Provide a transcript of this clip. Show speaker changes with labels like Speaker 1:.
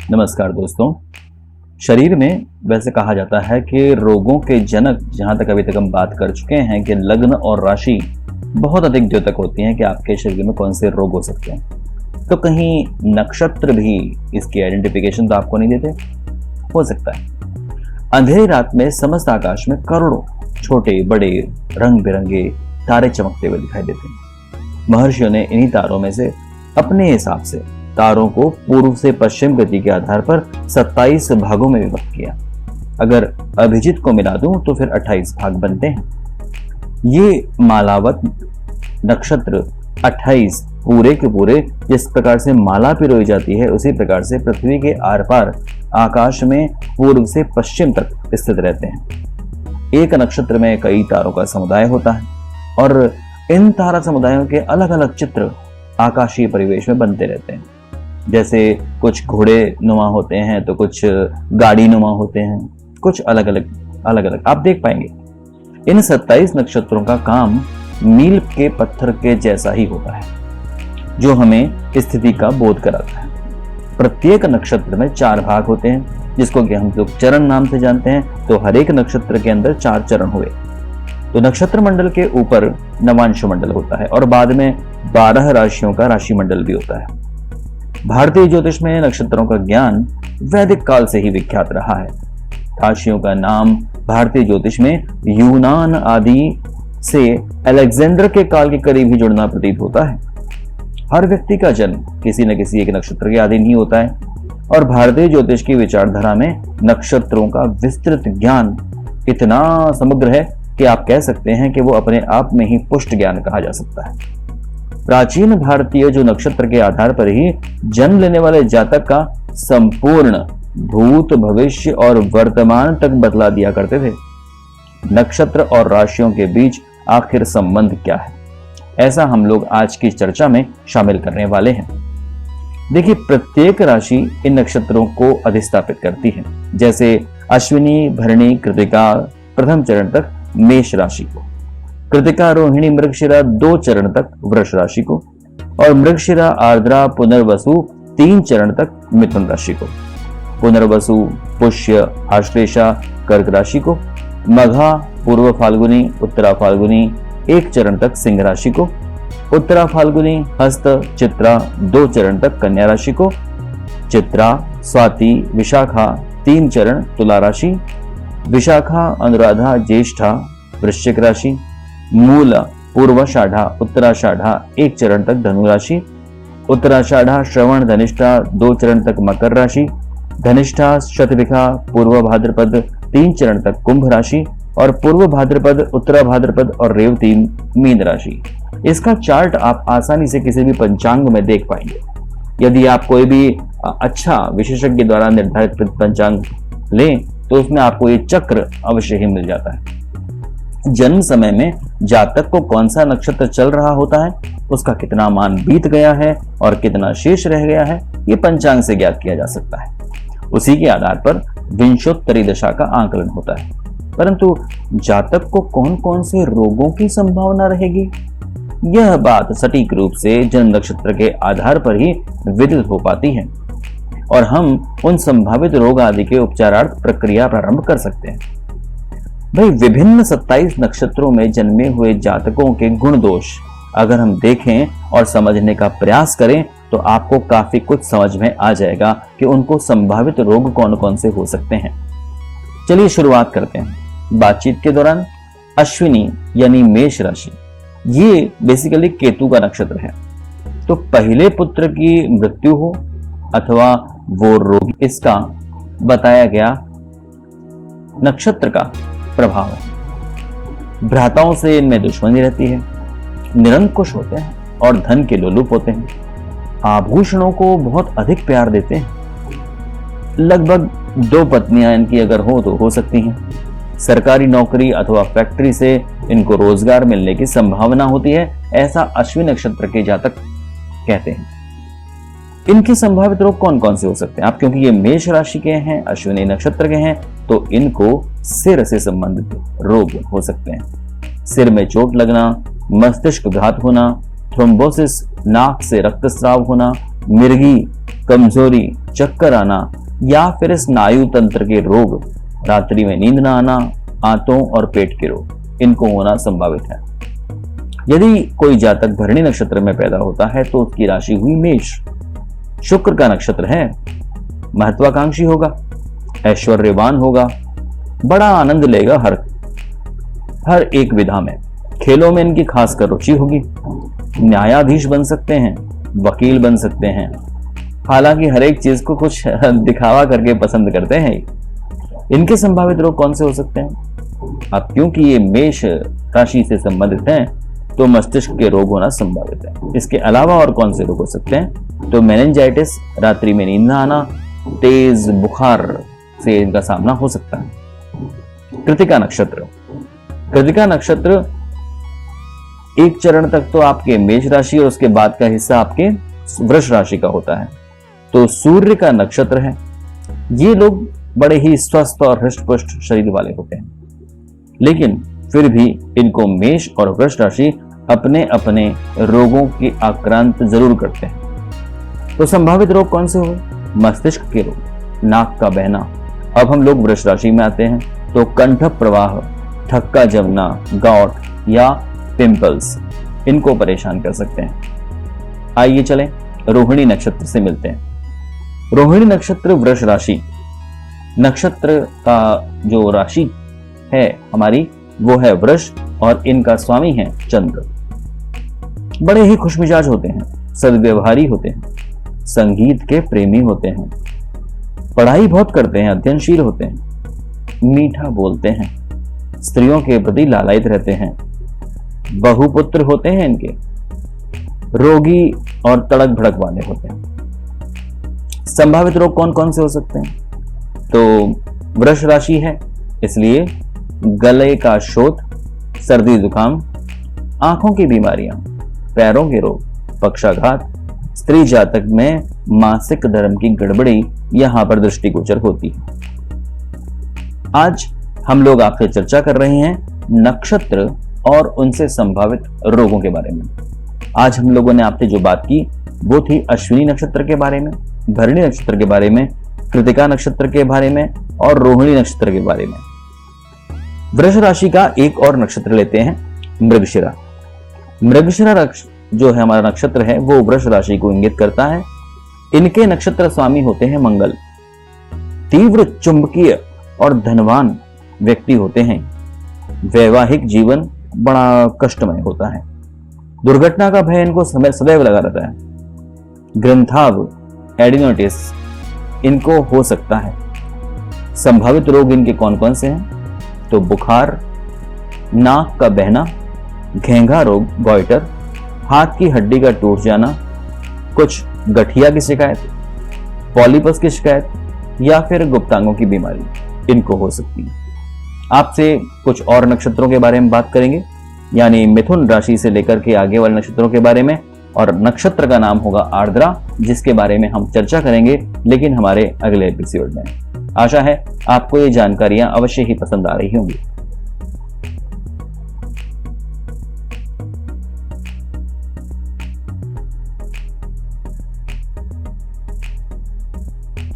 Speaker 1: नमस्कार दोस्तों। शरीर में वैसे कहा जाता है कि रोगों के जनक, जहां तक अभी तक हम बात कर चुके हैं कि लग्न और राशि बहुत अधिक द्योतक होती हैं कि आपके शरीर में कौन से रोग हो सकते हैं, तो कहीं नक्षत्र भी इसकी आइडेंटिफिकेशन तो आपको नहीं देते? हो सकता है अंधेरी रात में समस्त आकाश में करोड़ों छोटे बड़े रंग बिरंगे तारे चमकते हुए दिखाई देते हैं। महर्षियों ने इन्हीं तारों में से अपने हिसाब से तारों को पूर्व से पश्चिम गति के आधार पर 27 भागों में विभक्त किया। अगर अभिजित को मिला दूं तो फिर 28 भाग बनते हैं। ये मालावत नक्षत्र 28 पूरे के पूरे जिस प्रकार से माला पिरोई जाती है, उसी प्रकार से पृथ्वी के आर पार आकाश में पूर्व से पश्चिम तक स्थित रहते हैं। एक नक्षत्र में कई तारों का समुदाय होता है और इन तारा समुदायों के अलग अलग चित्र आकाशीय परिवेश में बनते रहते हैं। जैसे कुछ घोड़े नुमा होते हैं तो कुछ गाड़ी नुमा होते हैं, कुछ अलग अलग आप देख पाएंगे। इन 27 नक्षत्रों का काम मील के पत्थर के जैसा ही होता है, जो हमें स्थिति का बोध कराता है। प्रत्येक नक्षत्र में 4 भाग होते हैं, जिसको कि हम लोग चरण नाम से जानते हैं। तो हर एक नक्षत्र के अंदर 4 चरण हुए। तो नक्षत्र मंडल के ऊपर नवांश मंडल होता है और बाद में 12 राशियों का राशि मंडल भी होता है। भारतीय ज्योतिष में नक्षत्रों का ज्ञान वैदिक काल से ही विख्यात रहा है। राशियों का नाम भारतीय ज्योतिष में यूनान आदि से अलेक्जेंडर के काल के करीब ही जुड़ना प्रतीत होता है। हर व्यक्ति का जन्म किसी न किसी एक नक्षत्र के अधीन ही होता है और भारतीय ज्योतिष की विचारधारा में नक्षत्रों का विस्तृत ज्ञान इतना समग्र है कि आप कह सकते हैं कि वो अपने आप में ही पुष्ट ज्ञान कहा जा सकता है। प्राचीन भारतीय जो नक्षत्र के आधार पर ही जन्म लेने वाले जातक का संपूर्ण भूत भविष्य और वर्तमान तक बतला दिया करते थे। नक्षत्र और राशियों के बीच आखिर संबंध क्या है, ऐसा हम लोग आज की चर्चा में शामिल करने वाले हैं। देखिए, प्रत्येक राशि इन नक्षत्रों को अधिस्थापित करती है। जैसे अश्विनी भरणी कृतिका प्रथम चरण तक मेष राशि को, कृतिका रोहिणी मृगशिरा 2 चरण तक वृष राशि को और मृगशिरा आर्द्रा पुनर्वसु 3 चरण तक मिथुन राशि को, पुनर्वसु पुष्य आश्लेषा कर्क राशि को, मघा पूर्व फाल्गुनी उत्तरा फाल्गुनी 1 चरण तक सिंह राशि को, उत्तरा फाल्गुनी हस्त चित्रा 2 चरण तक कन्या राशि को, चित्रा स्वाति विशाखा 3 चरण तुला राशि, विशाखा अनुराधा ज्येष्ठा वृश्चिक राशि, मूला पूर्वाषाढ़ा उत्तराषाढ़ा 1 चरण तक धनु राशि, उत्तराषाढ़ा श्रवण धनिष्ठा 2 चरण तक मकर राशि, धनिष्ठा शतभिखा पूर्व भाद्रपद 3 चरण तक कुंभ राशि और पूर्व भाद्रपद उत्तरा भाद्रपद और रेवती मीन राशि। इसका चार्ट आप आसानी से किसी भी पंचांग में देख पाएंगे। यदि आप कोई भी अच्छा विशेषज्ञ द्वारा निर्धारित पंचांग लें तो उसमें आपको ये चक्र अवश्य ही मिल जाता है। जन्म समय में जातक को कौन सा नक्षत्र चल रहा होता है, उसका कितना मान बीत गया है और कितना शेष रह गया है, ये पंचांग से ज्ञात किया जा सकता है। उसी के आधार पर विंशोत्तरी दशा का आकलन होता है। परंतु जातक को कौन कौन से रोगों की संभावना रहेगी, यह बात सटीक रूप से जन्म नक्षत्र के आधार पर ही विदित हो पाती है और हम उन संभावित रोग आदि के उपचारार्थ प्रक्रिया प्रारंभ कर सकते हैं। भाई, विभिन्न 27 नक्षत्रों में जन्मे हुए जातकों के गुण दोष अगर हम देखें और समझने का प्रयास करें तो आपको काफी कुछ समझ में आ जाएगा कि उनको संभावित रोग कौन कौन से हो सकते हैं। चलिए शुरुआत करते हैं। बातचीत के दौरान अश्विनी यानी मेष राशि, ये बेसिकली केतु का नक्षत्र है। तो पहले पुत्र की मृत्यु हो अथवा वो रोग, इसका बताया गया नक्षत्र का प्रभाव है। भ्राताओं से इनमें दुश्मनी रहती है, निरंकुश होते हैं और धन के लोलुप होते हैं, आभूषणों को बहुत अधिक प्यार देते हैं। लगभग 2 पत्नियां इनकी अगर हो सकती हैं। सरकारी नौकरी अथवा फैक्ट्री से इनको रोजगार मिलने की संभावना होती है, ऐसा अश्विनी नक्षत्र के जातक कहते हैं। इनके संभावित रोग कौन कौन से हो सकते हैं? आप क्योंकि ये मेष राशि के हैं, अश्विनी नक्षत्र के हैं, तो इनको सिर से संबंधित रोग हो सकते हैं। सिर में चोट लगना, मस्तिष्क घात होना, थ्रोम्बोसिस, नाक से रक्तस्राव होना, मिर्गी, कमजोरी, चक्कर आना, या फिर स्नायु तंत्र के रोग, रात्रि में नींद न आना, आंतों और पेट के रोग, इनको होना संभावित है। यदि कोई जातक भरणी नक्षत्र में पैदा होता है तो उसकी राशि हुई मेष। शुक्र का नक्षत्र है, महत्वाकांक्षी होगा, ऐश्वर्यवान होगा, बड़ा आनंद लेगा हर एक विधा में। खेलों में इनकी खासकर रुचि होगी। न्यायाधीश बन सकते हैं, वकील बन सकते हैं। हालांकि हर एक चीज को कुछ दिखावा करके पसंद करते हैं। इनके संभावित रोग कौन से हो सकते हैं? अब क्योंकि ये मेष राशि से संबंधित हैं तो मस्तिष्क के रोग होना संभावित है। इसके अलावा और कौन से रोग हो सकते हैं? तो मेनिंजाइटिस, रात्रि में नींद न आना, तेज बुखार से इनका सामना हो सकता है। कृतिका नक्षत्र, कृतिका नक्षत्र एक चरण तक तो आपके मेष राशि और उसके बाद का हिस्सा आपके वृष राशि का होता है। तो सूर्य का नक्षत्र है। ये लोग बड़े ही स्वस्थ और हृष्ट-पुष्ट शरीर वाले होते हैं, लेकिन फिर भी इनको मेष और वृष राशि अपने अपने रोगों की आक्रांत जरूर करते हैं। तो संभावित रोग कौन से हुए? मस्तिष्क के रोग, नाक का बहना। अब हम लोग वृष राशि में आते हैं तो कंठ प्रवाह, थक्का जमना, गाउट या पिंपल्स, इनको परेशान कर सकते हैं। आइए चलें रोहिणी नक्षत्र से मिलते हैं। रोहिणी नक्षत्र वृष राशि, नक्षत्र का जो राशि है हमारी वो है वृष और इनका स्वामी है चंद्र। बड़े ही खुशमिजाज होते हैं, सद्व्यवहारी होते हैं, संगीत के प्रेमी होते हैं, पढ़ाई बहुत करते हैं, अध्ययनशील होते हैं, मीठा बोलते हैं, स्त्रियों के प्रति लालायित रहते हैं, बहुपुत्र होते हैं इनके, रोगी और तड़क भड़क वाले होते हैं। संभावित रोग कौन कौन से हो सकते हैं? तो वृष राशि है इसलिए गले का शोथ, सर्दी जुकाम, आंखों की बीमारियां, पैरों के रोग, पक्षाघात, स्त्री जातक में मासिक धर्म की गड़बड़ी यहां पर दृष्टिगोचर होती है। आज हम लोग आपसे चर्चा कर रहे हैं नक्षत्र और उनसे संभावित रोगों के बारे में। आज हम लोगों ने आपसे जो बात की वो थी अश्विनी नक्षत्र के बारे में, भरणी नक्षत्र के बारे में, कृतिका नक्षत्र के बारे में और रोहिणी नक्षत्र के बारे में। वृष राशि का एक और नक्षत्र लेते हैं, मृगशिरा। मृगशिरा जो है हमारा नक्षत्र है वो वृष राशि को इंगित करता है। इनके नक्षत्र स्वामी होते हैं मंगल। तीव्र चुंबकीय और धनवान व्यक्ति होते हैं। वैवाहिक जीवन बड़ा कष्टमय होता है। दुर्घटना का भय इनको सदैव लगा रहता है। ग्रंथाव, एडिनोटिस इनको हो सकता है। संभावित रोग इनके कौन कौन से हैं? तो बुखार, नाक का बहना, घेंघा रोग, गॉइटर, हाथ की हड्डी का टूट जाना, कुछ गठिया की शिकायत, पॉलीपस की शिकायत या फिर गुप्तांगों की बीमारी इनको हो सकती है। आपसे कुछ और नक्षत्रों के बारे में बात करेंगे, यानी मिथुन राशि से लेकर के आगे वाले नक्षत्रों के बारे में, और नक्षत्र का नाम होगा आर्द्रा, जिसके बारे में हम चर्चा करेंगे लेकिन हमारे अगले एपिसोड में। आशा है आपको ये जानकारियां अवश्य ही पसंद आ रही होंगी।